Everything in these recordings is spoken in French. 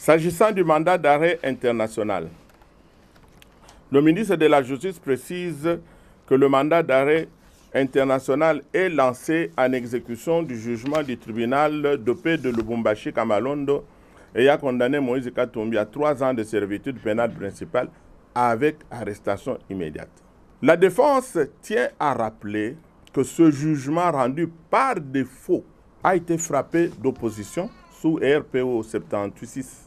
S'agissant du mandat d'arrêt international, le ministre de la Justice précise que le mandat d'arrêt international est lancé en exécution du jugement du tribunal de paix de Lubumbashi Kamalondo et a condamné Moïse Katumbi à 3 ans de servitude pénale principale avec arrestation immédiate. La défense tient à rappeler que ce jugement rendu par défaut a été frappé d'opposition sous RPO 76-85.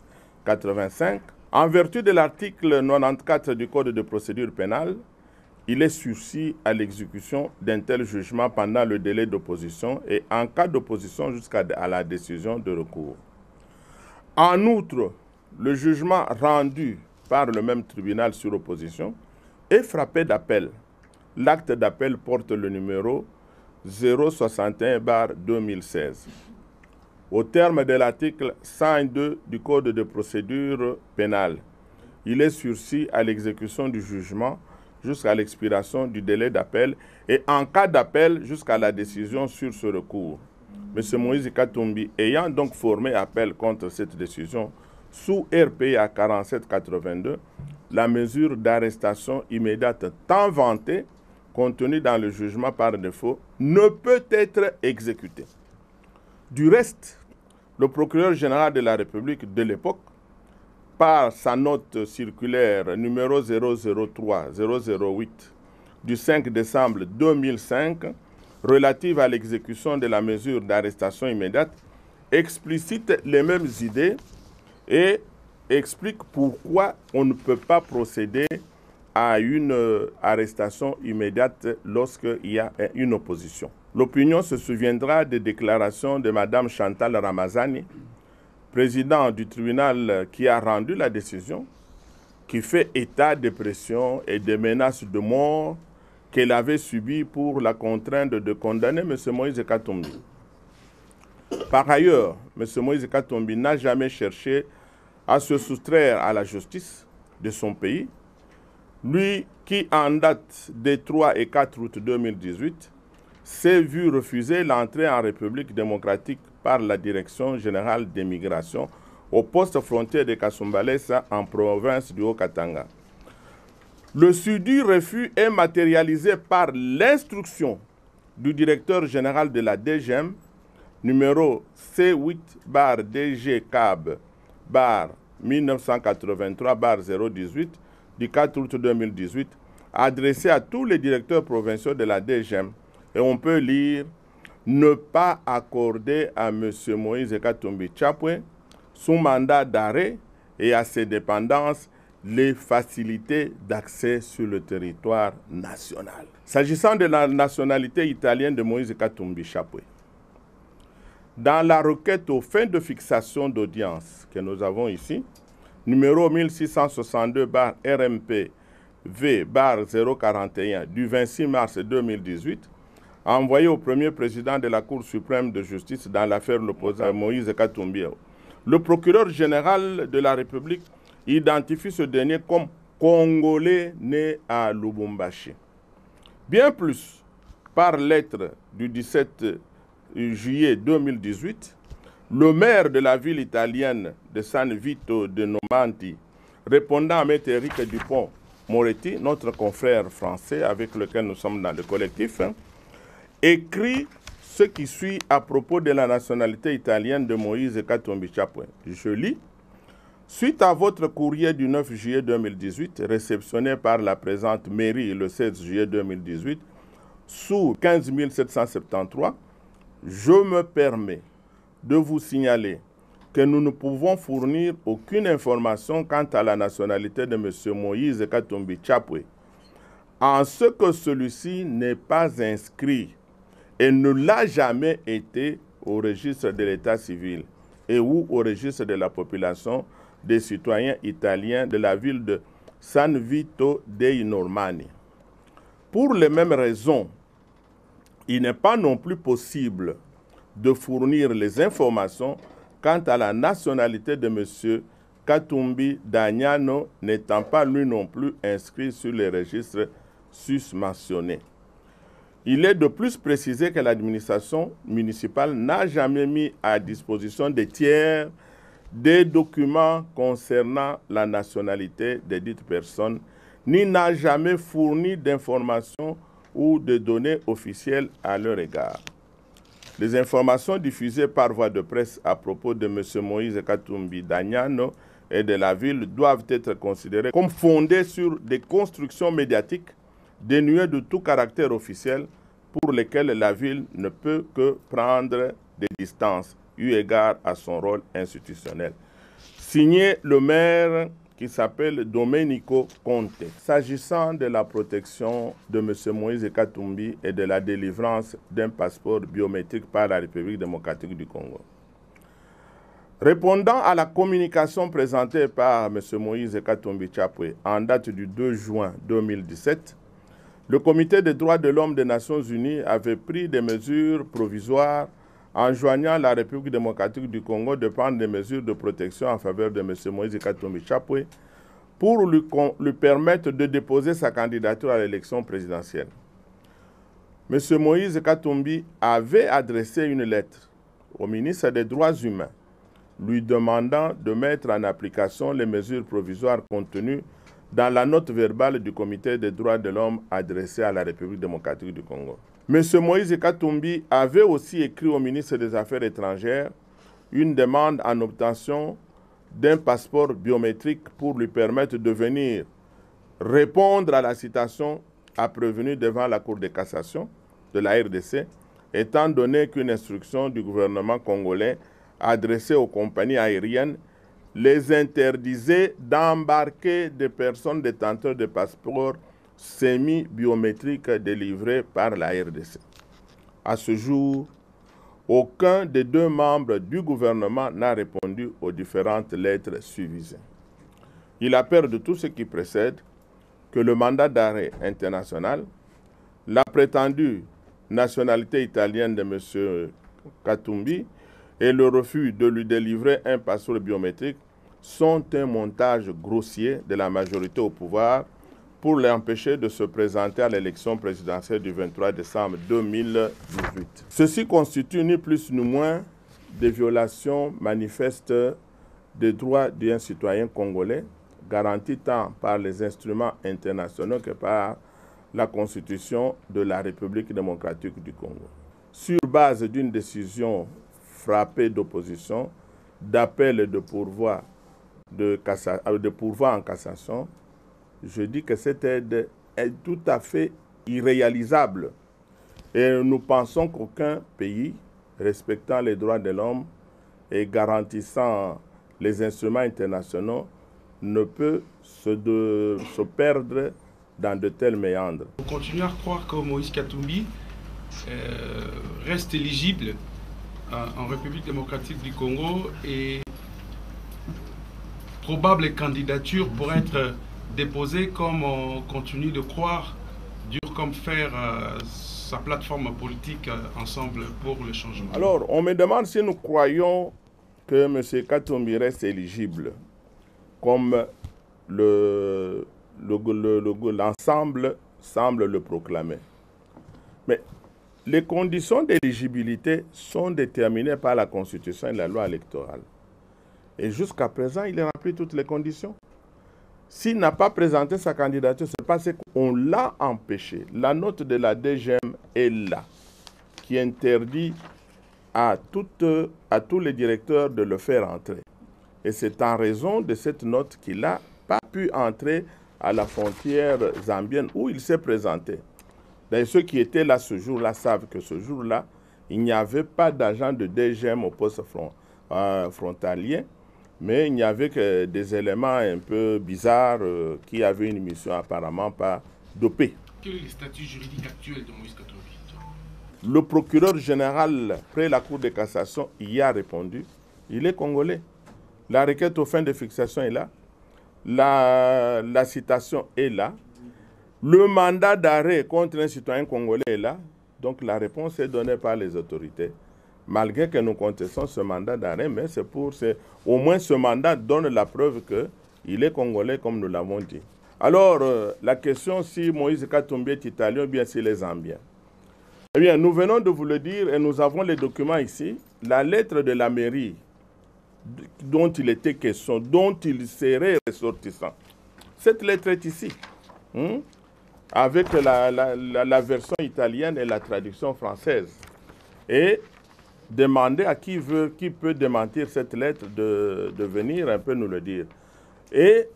En vertu de l'article 94 du Code de procédure pénale, il est sursis à l'exécution d'un tel jugement pendant le délai d'opposition et en cas d'opposition jusqu'à la décision de recours. En outre, le jugement rendu par le même tribunal sur opposition est frappé d'appel. L'acte d'appel porte le numéro 061/2016. Au terme de l'article 102 du Code de procédure pénale, il est sursis à l'exécution du jugement jusqu'à l'expiration du délai d'appel et en cas d'appel jusqu'à la décision sur ce recours. M. Moïse Katumbi ayant donc formé appel contre cette décision sous RPA 4782, la mesure d'arrestation immédiate tant vantée, contenue dans le jugement par défaut, ne peut être exécutée. Du reste, le procureur général de la République de l'époque, par sa note circulaire numéro 003-008 du 5 décembre 2005, relative à l'exécution de la mesure d'arrestation immédiate, explicite les mêmes idées et explique pourquoi on ne peut pas procéder à une arrestation immédiate lorsqu'il y a une opposition. L'opinion se souviendra des déclarations de Mme Chantal Ramazani, président du tribunal qui a rendu la décision, qui fait état de pression et de menaces de mort qu'elle avait subies pour la contrainte de condamner M. Moïse Katumbi. Par ailleurs, M. Moïse Katumbi n'a jamais cherché à se soustraire à la justice de son pays, lui qui, en date des 3 et 4 août 2018, s'est vu refuser l'entrée en République démocratique par la Direction générale des migrations au poste frontière de Kasumbalesa en province du Haut-Katanga. Le sudit refus est matérialisé par l'instruction du directeur général de la DGM, numéro C8-DG-CAB-1983-018 du 4 août 2018, adressé à tous les directeurs provinciaux de la DGM. Et on peut lire « Ne pas accorder à M. Moïse Katumbi Chapwe, sous mandat d'arrêt et à ses dépendances, les facilités d'accès sur le territoire national. » S'agissant de la nationalité italienne de Moïse Katumbi Chapwe, dans la requête aux fins de fixation d'audience que nous avons ici, numéro 1662-RMP-V-041 du 26 mars 2018, envoyé au premier président de la Cour suprême de justice dans l'affaire l'opposant Moïse Katumbi, le procureur général de la République identifie ce dernier comme Congolais né à Lubumbashi. Bien plus, par lettre du 17 juillet 2018, le maire de la ville italienne de San Vito de Nomanti, répondant à M. Eric Dupont-Moretti, notre confrère français avec lequel nous sommes dans le collectif, écrit ce qui suit à propos de la nationalité italienne de Moïse Katumbi Chapwe. Je lis. Suite à votre courrier du 9 juillet 2018, réceptionné par la présente mairie le 16 juillet 2018, sous 15 773, je me permets de vous signaler que nous ne pouvons fournir aucune information quant à la nationalité de M. Moïse Katumbi Chapwe, en ce que celui-ci n'est pas inscrit et ne l'a jamais été au registre de l'état civil et ou au registre de la population des citoyens italiens de la ville de San Vito dei Normanni. Pour les mêmes raisons, il n'est pas non plus possible de fournir les informations quant à la nationalité de M. Katumbi Dagnano, n'étant pas lui non plus inscrit sur les registres susmentionnés. Il est de plus précisé que l'administration municipale n'a jamais mis à disposition des tiers des documents concernant la nationalité des dites personnes, ni n'a jamais fourni d'informations ou de données officielles à leur égard. Les informations diffusées par voie de presse à propos de M. Moïse Katumbi Danyano et de la ville doivent être considérées comme fondées sur des constructions médiatiques dénuées de tout caractère officiel pour lesquelles la ville ne peut que prendre des distances eu égard à son rôle institutionnel. Signé le maire qui s'appelle Domenico Conte. S'agissant de la protection de M. Moïse Katumbi et de la délivrance d'un passeport biométrique par la République démocratique du Congo. Répondant à la communication présentée par M. Moïse Katumbi Chapwe en date du 2 juin 2017, le Comité des droits de l'homme des Nations Unies avait pris des mesures provisoires enjoignant la République démocratique du Congo de prendre des mesures de protection en faveur de M. Moïse Katumbi Chapwe pour lui permettre de déposer sa candidature à l'élection présidentielle. M. Moïse Katumbi avait adressé une lettre au ministre des Droits humains lui demandant de mettre en application les mesures provisoires contenues dans la note verbale du Comité des droits de l'homme adressée à la République démocratique du Congo. M. Moïse Katumbi avait aussi écrit au ministre des Affaires étrangères une demande en obtention d'un passeport biométrique pour lui permettre de venir répondre à la citation à prévenir devant la Cour de cassation de la RDC, étant donné qu'une instruction du gouvernement congolais adressée aux compagnies aériennes les interdisait d'embarquer des personnes détenteurs de passeports semi-biométriques délivrés par la RDC. À ce jour, aucun des deux membres du gouvernement n'a répondu aux différentes lettres suivies. Il appert de tout ce qui précède que le mandat d'arrêt international, la prétendue nationalité italienne de M. Katumbi et le refus de lui délivrer un passeport biométrique sont un montage grossier de la majorité au pouvoir pour l'empêcher de se présenter à l'élection présidentielle du 23 décembre 2018. Ceci constitue ni plus ni moins des violations manifestes des droits d'un citoyen congolais, garantis tant par les instruments internationaux que par la Constitution de la République démocratique du Congo. Sur base d'une décision frappée d'opposition, d'appel et de pourvoi en cassation, je dis que cette aide est tout à fait irréalisable. Et nous pensons qu'aucun pays respectant les droits de l'homme et garantissant les instruments internationaux ne peut se perdre dans de tels méandres. On continue à croire que Moïse Katumbi reste éligible en République démocratique du Congo et probable candidature pour être déposée, comme on continue de croire, dur comme faire sa plateforme politique Ensemble pour le changement. Alors, on me demande si nous croyons que M. Katumbi reste éligible, comme l'ensemble semble le proclamer. Mais les conditions d'éligibilité sont déterminées par la Constitution et la loi électorale. Et jusqu'à présent, il a rempli toutes les conditions. S'il n'a pas présenté sa candidature, c'est parce qu'on l'a empêché. La note de la DGM est là, qui interdit à tous les directeurs de le faire entrer. Et c'est en raison de cette note qu'il n'a pas pu entrer à la frontière zambienne où il s'est présenté. D'ailleurs, ceux qui étaient là ce jour-là savent que ce jour-là, il n'y avait pas d'agent de DGM au poste frontalier, mais il n'y avait que des éléments un peu bizarres qui avaient une mission apparemment pas dopée. Quel est le statut juridique actuel de Moïse Katumbi? Le procureur général, près la Cour de cassation, y a répondu. Il est congolais. La requête aux fins de fixation est là. La citation est là. Le mandat d'arrêt contre un citoyen congolais est là. Donc la réponse est donnée par les autorités. Malgré que nous contestons ce mandat d'arrêt, mais au moins ce mandat donne la preuve qu'il est congolais comme nous l'avons dit. Alors, la question si Moïse Katumbi est italien ou bien s'il est zambien. Eh bien, nous venons de vous le dire et nous avons les documents ici. La lettre de la mairie dont il était question, dont il serait ressortissant. Cette lettre est ici, avec la version italienne et la traduction française. Et demander à qui peut démentir cette lettre de venir un peu nous le dire. Et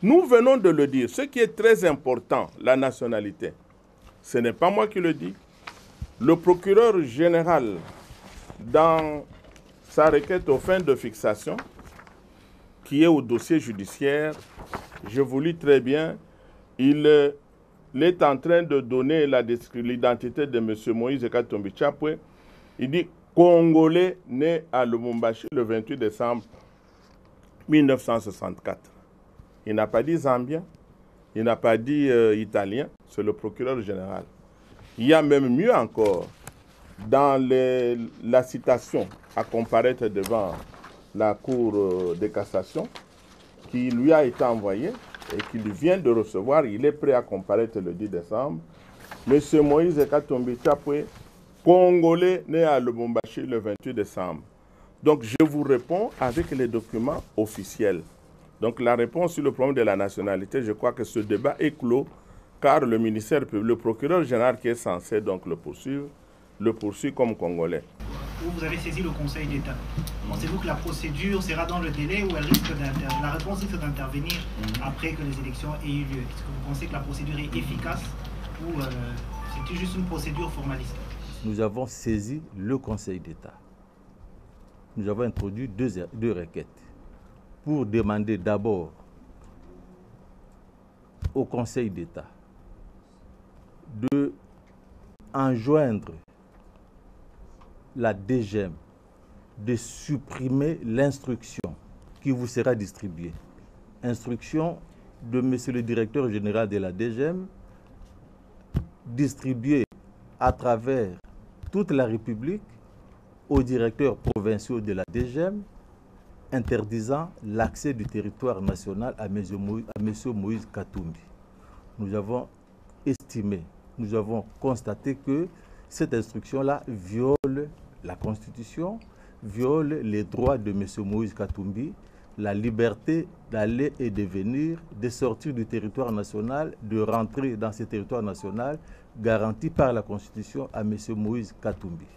nous venons de le dire. Ce qui est très important, la nationalité, ce n'est pas moi qui le dis. Le procureur général, dans sa requête aux fins de fixation, qui est au dossier judiciaire, je vous lis très bien, il est en train de donner l'identité de M. Moïse Katumbi Chapwe. Il dit Congolais né à Lubumbashi le 28 décembre 1964. Il n'a pas dit Zambien, il n'a pas dit Italien, c'est le procureur général. Il y a même mieux encore, dans la citation à comparaître devant la Cour de cassation, qui lui a été envoyée et qu'il vient de recevoir, il est prêt à comparaître le 10 décembre. M. Moïse Katumbi Chapwe, Congolais né à Lubumbashi le 28 décembre. Donc je vous réponds avec les documents officiels. Donc la réponse sur le problème de la nationalité, je crois que ce débat est clos, car le ministère public, le procureur général qui est censé donc le poursuit comme Congolais. Vous avez saisi le Conseil d'État. Pensez-vous que la procédure sera dans le délai ou la réponse risque d'intervenir après que les élections aient eu lieu? Est-ce que vous pensez que la procédure est efficace ou c'est juste une procédure formaliste? Nous avons saisi le Conseil d'État. Nous avons introduit deux requêtes pour demander d'abord au Conseil d'État de enjoindre la DGM de supprimer l'instruction qui vous sera distribuée. Instruction de Monsieur le Directeur général de la DGM, distribuée à travers toute la République aux directeurs provinciaux de la DGM, interdisant l'accès du territoire national à M. Moïse Katumbi. Nous avons estimé, nous avons constaté que cette instruction-là viole la Constitution, viole les droits de M. Moïse Katumbi, la liberté d'aller et de venir, de sortir du territoire national, de rentrer dans ce territoire national garanti par la Constitution à M. Moïse Katumbi.